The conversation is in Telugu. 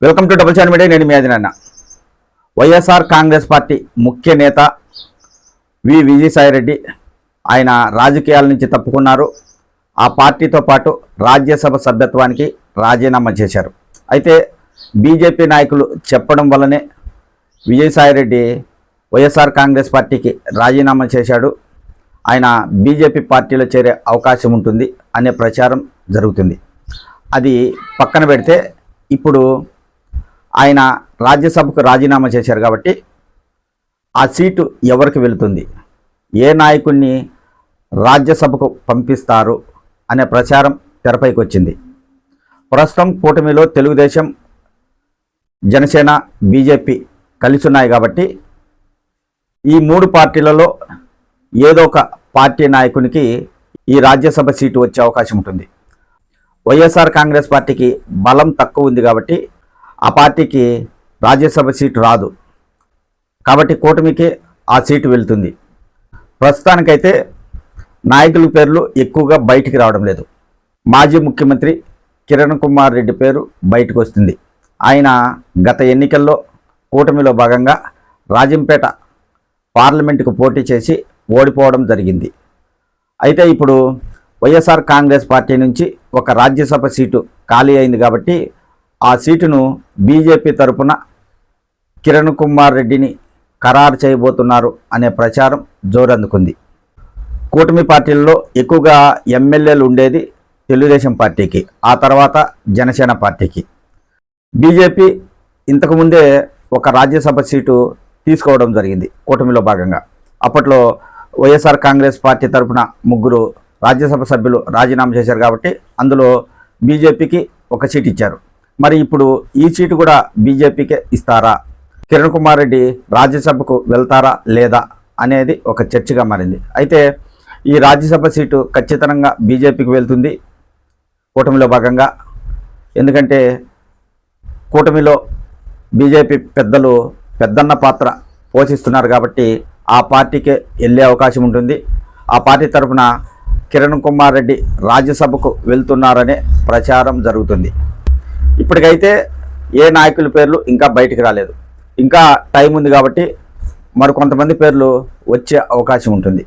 Welcome to double channel media. నేను మీ అదినన్న. వైఎస్ఆర్ కాంగ్రెస్ పార్టీ ముఖ్య నేత విజయసాయిరెడ్డి ఆయన రాజకీయాల నుంచి తప్పుకున్నారు. ఆ పార్టీతో పాటు రాజ్యసభ సభ్యత్వానికి రాజీనామా చేశారు. అయితే బీజేపీ నాయకులు చెప్పడం వల్లనే విజయసాయిరెడ్డి వైఎస్ఆర్ కాంగ్రెస్ పార్టీకి రాజీనామా చేశాడు. ఆయన బీజేపీ పార్టీలో చేరే అవకాశం ఉంటుంది అనే ప్రచారం జరుగుతుంది. అది పక్కన పెడితే ఇప్పుడు ఆయన రాజ్యసభకు రాజీనామా చేశారు కాబట్టి ఆ సీటు ఎవరికి వెళుతుంది, ఏ నాయకుడిని రాజ్యసభకు పంపిస్తారు అనే ప్రచారం తెరపైకి వచ్చింది. ప్రస్తుతం కూటమిలో తెలుగుదేశం, జనసేన, బీజేపీ కలిసి ఉన్నాయి కాబట్టి ఈ మూడు పార్టీలలో ఏదో ఒక పార్టీ నాయకునికి ఈ రాజ్యసభ సీటు వచ్చే అవకాశం ఉంటుంది. వైఎస్ఆర్ కాంగ్రెస్ పార్టీకి బలం తక్కువ ఉంది కాబట్టి ఆ పార్టీకి రాజ్యసభ సీటు రాదు. కాబట్టి కూటమికి ఆ సీటు వెళ్తుంది. ప్రస్తుతానికైతే నాయకుల పేర్లు ఎక్కువగా బయటికి రావడం లేదు. మాజీ ముఖ్యమంత్రి కిరణ్ కుమార్ రెడ్డి పేరు బయటకు వస్తుంది. ఆయన గత ఎన్నికల్లో కూటమిలో భాగంగా రాజంపేట పార్లమెంటుకు పోటీ చేసి ఓడిపోవడం జరిగింది. అయితే ఇప్పుడు వైఎస్ఆర్ కాంగ్రెస్ పార్టీ నుంచి ఒక రాజ్యసభ సీటు ఖాళీ అయింది కాబట్టి ఆ సీటును బీజేపీ తరపున కిరణ్ కుమార్ రెడ్డిని ఖరారు చేయబోతున్నారు అనే ప్రచారం జోరందుకుంది. కూటమి పార్టీల్లో ఎక్కువగా ఎమ్మెల్యేలు ఉండేది తెలుగుదేశం పార్టీకి, ఆ తర్వాత జనసేన పార్టీకి. బీజేపీ ఇంతకుముందే ఒక రాజ్యసభ సీటు తీసుకోవడం జరిగింది కూటమిలో భాగంగా. అప్పట్లో వైఎస్ఆర్ కాంగ్రెస్ పార్టీ తరపున 3 రాజ్యసభ సభ్యులు రాజీనామా చేశారు కాబట్టి అందులో బీజేపీకి ఒక సీట్ ఇచ్చారు. మరి ఇప్పుడు ఈ సీటు కూడా బీజేపీకే ఇస్తారా, కిరణ్ కుమార్ రెడ్డి రాజ్యసభకు వెళ్తారా లేదా అనేది ఒక చర్చగా మారింది. అయితే ఈ రాజ్యసభ సీటు ఖచ్చితంగా బీజేపీకి వెళ్తుంది కూటమిలో భాగంగా. ఎందుకంటే కూటమిలో బీజేపీ పెద్దలు పెద్దన్న పాత్ర పోషిస్తున్నారు కాబట్టి ఆ పార్టీకే వెళ్ళే అవకాశం ఉంటుంది. ఆ పార్టీ తరఫున కిరణ్ కుమార్ రెడ్డి రాజ్యసభకు వెళ్తున్నారనే ప్రచారం జరుగుతుంది. ఇప్పటికైతే ఏ నాయకుల పేర్లు ఇంకా బయటికి రాలేదు. ఇంకా టైం ఉంది కాబట్టి మరికొంతమంది పేర్లు వచ్చే అవకాశం ఉంటుంది.